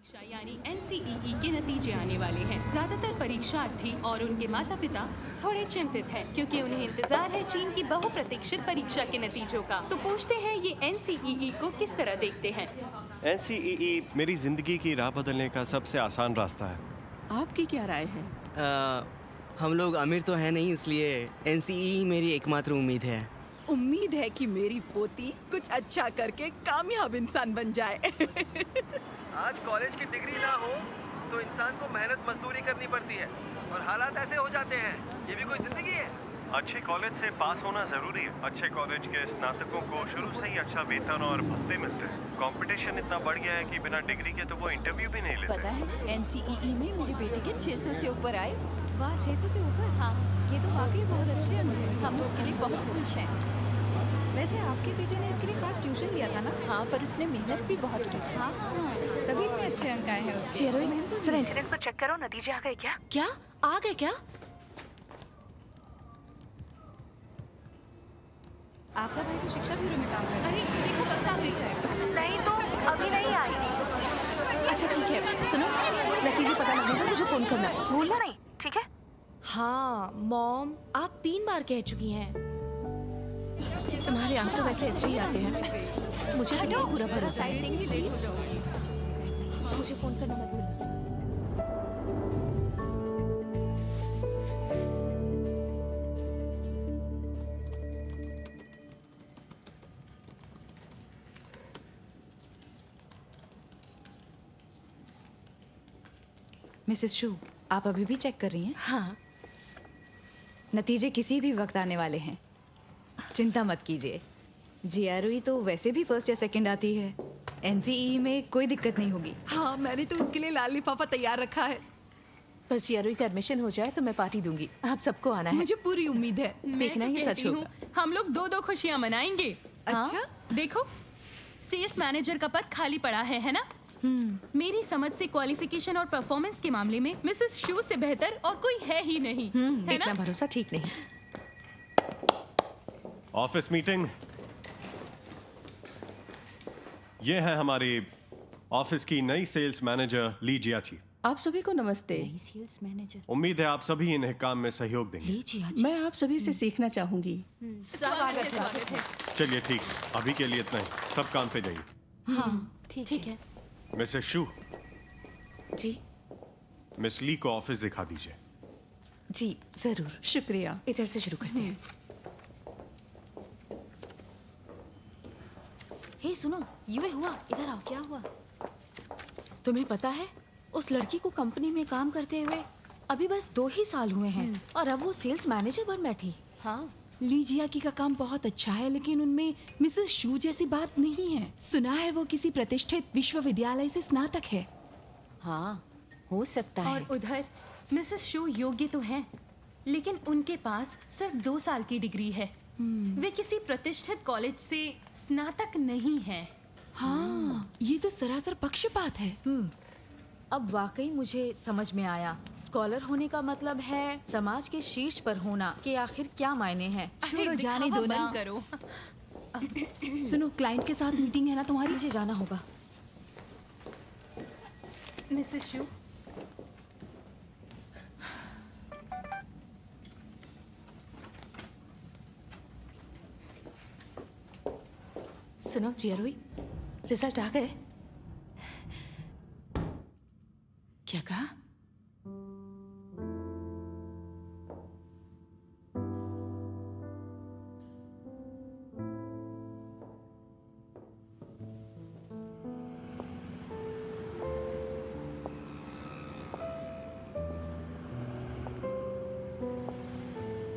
परीक्षा यानी NCEE के नतीजे आने वाले हैं। ज्यादातर परीक्षार्थी और उनके माता पिता थोड़े चिंतित हैं क्योंकि उन्हें इंतजार है चीन की बहुप्रतीक्षित परीक्षा के नतीजों का। तो पूछते हैं ये NCEE को किस तरह देखते हैं। NCEE मेरी जिंदगी की राह बदलने का सबसे आसान रास्ता है। आपकी क्या राय है? हम लोग अमीर तो है नहीं, इसलिए NCEE मेरी एकमात्र उम्मीद है। उम्मीद है कि मेरी पोती कुछ अच्छा करके कामयाब इंसान बन जाए। आज कॉलेज की डिग्री ना हो तो इंसान को मेहनत मजदूरी करनी पड़ती है और हालात ऐसे हो जाते हैं। ये भी कोई जिंदगी है? अच्छे कॉलेज से पास होना जरूरी है। अच्छे कॉलेज के स्नातकों को शुरू से ही अच्छा वेतन और भत्ते मिलते हैं। कंपटीशन इतना बढ़ गया है कि बिना डिग्री के तो वो इंटरव्यू भी नहीं लेते। पता है NCEE में मेरे बेटे के 600 से ऊपर आए। वाह, 600 से ऊपर? हाँ, ये तो वाकई बहुत अच्छे अंक हैं। हम इसके लिए बहुत खुश हैं। वैसे आपके बेटे ने इसके लिए खास ट्यूशन लिया था ना? हाँ, पर उसने मेहनत भी बहुत की थी। हाँ, तभी इतने अच्छे अंक आए हैं उसके। चेरोई, जरा इंटरनेट पर चेक करो, नतीजे आ गए क्या? क्या आ गए क्या? आपका भाई तो शिक्षा ब्यूरो में काम करता है। अरे देखो बस आ गई है। नहीं तो अभी नहीं आई। अच्छा ठीक है, सुनो, नतीजे पता लगेगा मुझे फोन करना। भूलना नहीं, ठीक है? हाँ मॉम, आप 3 बार कह चुकी हैं। तुम्हारे अंक तो वैसे अच्छे ही आते हैं। मुझे तो पूरा भरोसा है। मुझे फोन करना मत भूलना। मिसेस शू, आप अभी भी चेक कर रही हैं? हाँ, नतीजे किसी भी वक्त आने वाले हैं, चिंता मत कीजिए। GRE तो वैसे भी फर्स्ट या सेकंड आती है। NCEE में कोई दिक्कत नहीं होगी। हाँ, मैंने तो उसके लिए लाल लिफाफा तैयार रखा है। बस चेरोई का एडमिशन हो जाए तो मैं पार्टी दूंगी। आप सबको आना है। मुझे पूरी उम्मीद है। देखना मैं ये तो सच कहती होगा। हूँ, हम लोग 2-2 खुशियाँ मनाएंगे। अच्छा? देखो, सेल्स मैनेजर का पद खाली पड़ा है ना? मेरी समझ से क्वालिफिकेशन और परफॉर्मेंस के मामले में मिसेस शू से बेहतर और कोई है ही नहीं, है इतना ना? भरोसा ठीक नहीं। Office meeting. ये है हमारी ऑफिस की नई सेल्स मैनेजर ली जियाची। आप सभी को नमस्ते। सेल्स मैनेजर उम्मीद है आप सभी इन्हें काम में सहयोग देंगे। लीजिए आज। मैं आप सभी से सीखना चाहूंगी। स्वागत है। चलिए ठीक, अभी के लिए इतना ही। सब काम पे जाइए। हाँ ठीक है। मिसेस शू, जी मिस ली को ऑफिस दिखा दीजिए। जी जरूर। शुक्रिया। इधर से शुरू करते हैं। हे सुनो, ये हुआ, इधर आओ। क्या हुआ? तुम्हें पता है, उस लड़की को कंपनी में काम करते हुए अभी बस 2 ही साल हुए हैं और अब वो सेल्स मैनेजर बन बैठी। हाँ, लीजिया की का काम बहुत अच्छा है, लेकिन उनमें मिसेस शू जैसी बात नहीं है। सुना है वो किसी प्रतिष्ठित विश्वविद्यालय से स्नातक है। हाँ हो सकता है। और उधर मिसेस शू योग्य तो हैं, लेकिन उनके पास सिर्फ 2 साल की डिग्री है। वे किसी प्रतिष्ठित कॉलेज से स्नातक नहीं हैं। हाँ, ये तो सरासर पक्षपात है। अब वाकई मुझे समझ में आया। स्कॉलर होने का मतलब है समाज के शीर्ष पर होना के आखिर क्या मायने हैं। छोड़ो, अरे, जाने दिखावा दो ना। बंद करो। सुनो, क्लाइंट के साथ मीटिंग है ना तुम्हारी? मुझे जाना होगा। मिसेस शू, सुनो चियरोई, रिजल्ट आ गए। क्या कहा?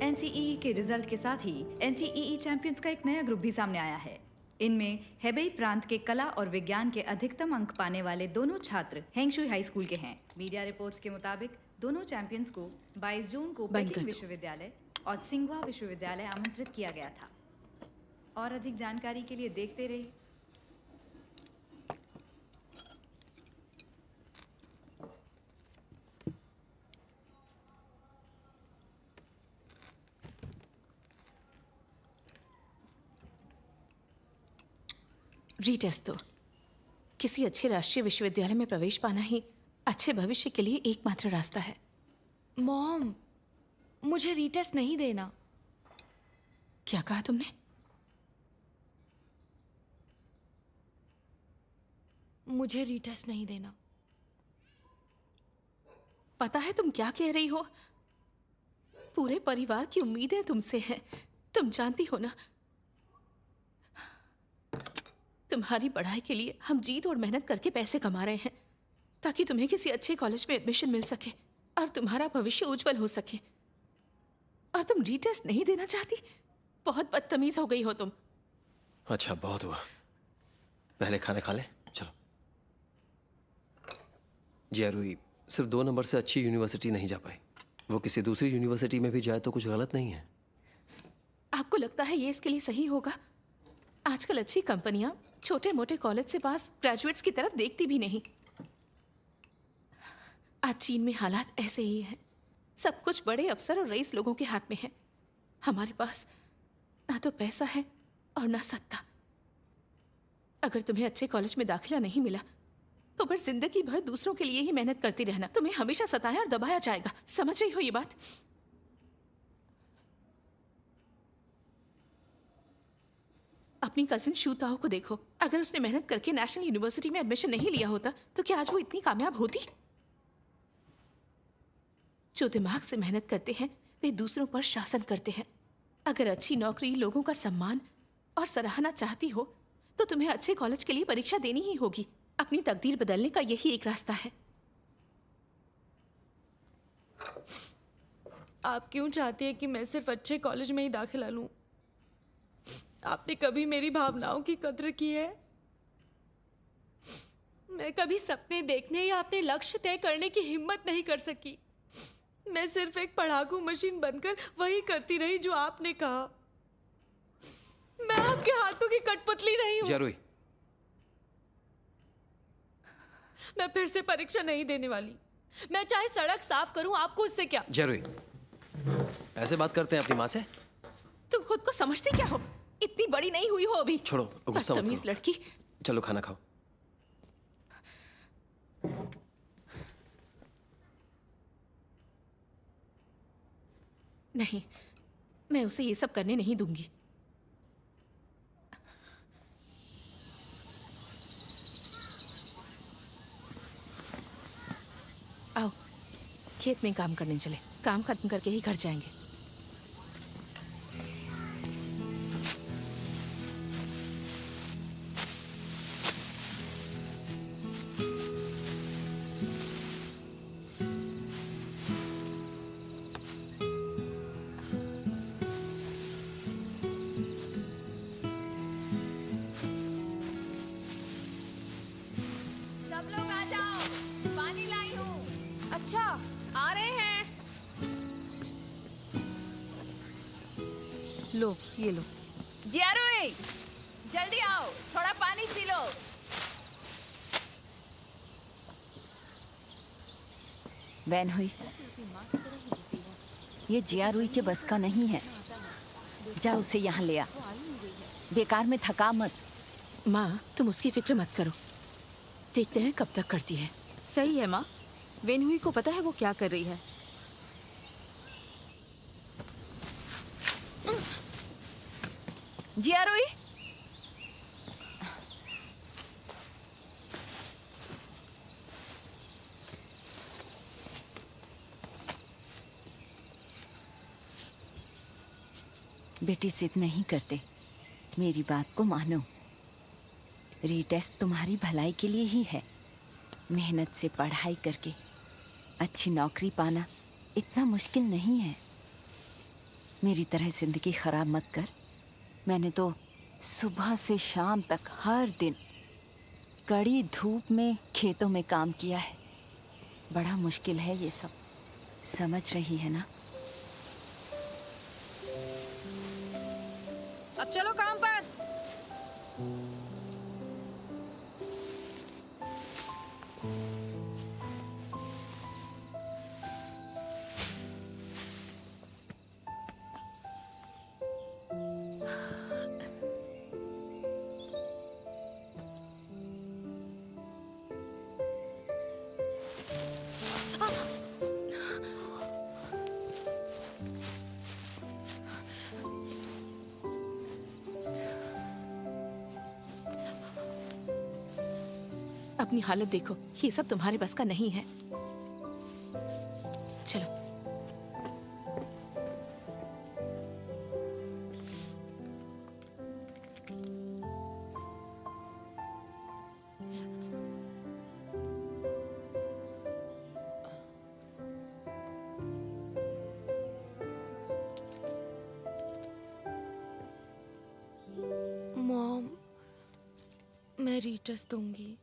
NCEE के रिजल्ट के साथ ही NCEE चैंपियंस का एक नया ग्रुप भी सामने आया है। इनमें हेबेई प्रांत के कला और विज्ञान के अधिकतम अंक पाने वाले दोनों छात्र हेंगशुई हाई स्कूल के हैं। मीडिया रिपोर्ट्स के मुताबिक दोनों चैंपियंस को 22 जून को पेकिंग विश्वविद्यालय और सिंघुआ विश्वविद्यालय आमंत्रित किया गया था। और अधिक जानकारी के लिए देखते रहिए। रीटेस्ट दो। किसी अच्छे राष्ट्रीय विश्वविद्यालय में प्रवेश पाना ही अच्छे भविष्य के लिए एकमात्र रास्ता है। मॉम, मुझे रीटेस्ट नहीं देना। क्या कहा तुमने? मुझे रीटेस्ट नहीं देना। पता है तुम क्या कह रही हो? पूरे परिवार की उम्मीदें तुमसे हैं। तुम जानती हो ना, तुम्हारी पढ़ाई के लिए हम जीत और मेहनत करके पैसे कमा रहे हैं ताकि तुम्हें किसी अच्छे कॉलेज में एडमिशन मिल सके और तुम्हारा भविष्य उज्जवल हो सके। और तुम रीटेस्ट नहीं देना चाहती? बहुत बदतमीज हो गई हो तुम। अच्छा, बहुत हुआ। पहले खाना खा ले, चलो। जिया रूही सिर्फ 2 नंबर से अच्छी यूनिवर्सिटी नहीं जा पाई। वो किसी दूसरी यूनिवर्सिटी में भी जाए तो कुछ गलत नहीं है। आपको लगता है ये इसके लिए सही होगा? आजकल अच्छी कंपनियां छोटे मोटे कॉलेज से पास ग्रेजुएट्स की तरफ देखती भी नहीं। आज चीन में हालात ऐसे ही हैं। सब कुछ बड़े अफसर और रईस लोगों के हाथ में है। हमारे पास ना तो पैसा है और ना सत्ता। अगर तुम्हें अच्छे कॉलेज में दाखिला नहीं मिला तो फिर जिंदगी भर दूसरों के लिए ही मेहनत करती रहना। तुम्हें हमेशा सताया और दबाया जाएगा। समझ रही हो ये बात? अपनी कजिन शू ताओ को देखो। अगर उसने मेहनत करके नेशनल यूनिवर्सिटी में एडमिशन नहीं लिया होता तो क्या आज वो इतनी कामयाब होती? जो दिमाग से मेहनत करते हैं वे दूसरों पर शासन करते हैं। अगर अच्छी नौकरी, लोगों का सम्मान और सराहना चाहती हो तो तुम्हें अच्छे कॉलेज के लिए परीक्षा देनी ही होगी। अपनी तकदीर बदलने का यही एक रास्ता है। आप क्यों चाहती हैं कि मैं सिर्फ अच्छे कॉलेज में ही दाखिला लूं? आपने कभी मेरी भावनाओं की कद्र की है? मैं कभी सपने देखने या अपने लक्ष्य तय करने की हिम्मत नहीं कर सकी। मैं सिर्फ एक पढ़ाकू मशीन बनकर वही करती रही जो आपने कहा। मैं आपके हाथों की कठपुतली नहीं हूं। जिया रूही, मैं फिर से परीक्षा नहीं देने वाली। मैं चाहे सड़क साफ करूं, आपको इससे क्या? जिया रूही, ऐसे बात करते हैं अपनी माँ से? तुम खुद को समझती क्या हो? इतनी बड़ी नहीं हुई हो अभी। छोड़ो, गुस्सा मत बदतमीज करो। लड़की। चलो खाना खाओ। नहीं, मैं उसे ये सब करने नहीं दूंगी। आओ, खेत में काम करने चले। काम खत्म करके ही घर जाएंगे। सब लोग आ जाओ, पानी लाई हूँ। अच्छा, आ रहे हैं। लो, ये लो। जिया रूही, जल्दी आओ, थोड़ा पानी पी लो। वैन हुई, ये जिया रूही के बस का नहीं है। जा उसे यहाँ ले आ। बेकार में थका मत। माँ, तुम उसकी फिक्र मत करो। देखते हैं कब तक करती है। सही है माँ। वेनहुई को पता है वो क्या कर रही है। जिया रूही, बेटी जिद नहीं करते, मेरी बात को मानो। रीटेस्ट तुम्हारी भलाई के लिए ही है। मेहनत से पढ़ाई करके अच्छी नौकरी पाना इतना मुश्किल नहीं है। मेरी तरह जिंदगी खराब मत कर। मैंने तो सुबह से शाम तक हर दिन कड़ी धूप में खेतों में काम किया है। बड़ा मुश्किल है ये सब, समझ रही है ना? अब चलो काम पर। अपनी हालत देखो, ये सब तुम्हारे बस का नहीं है। चलो। मॉम, मैं रीटेस्ट दूंगी।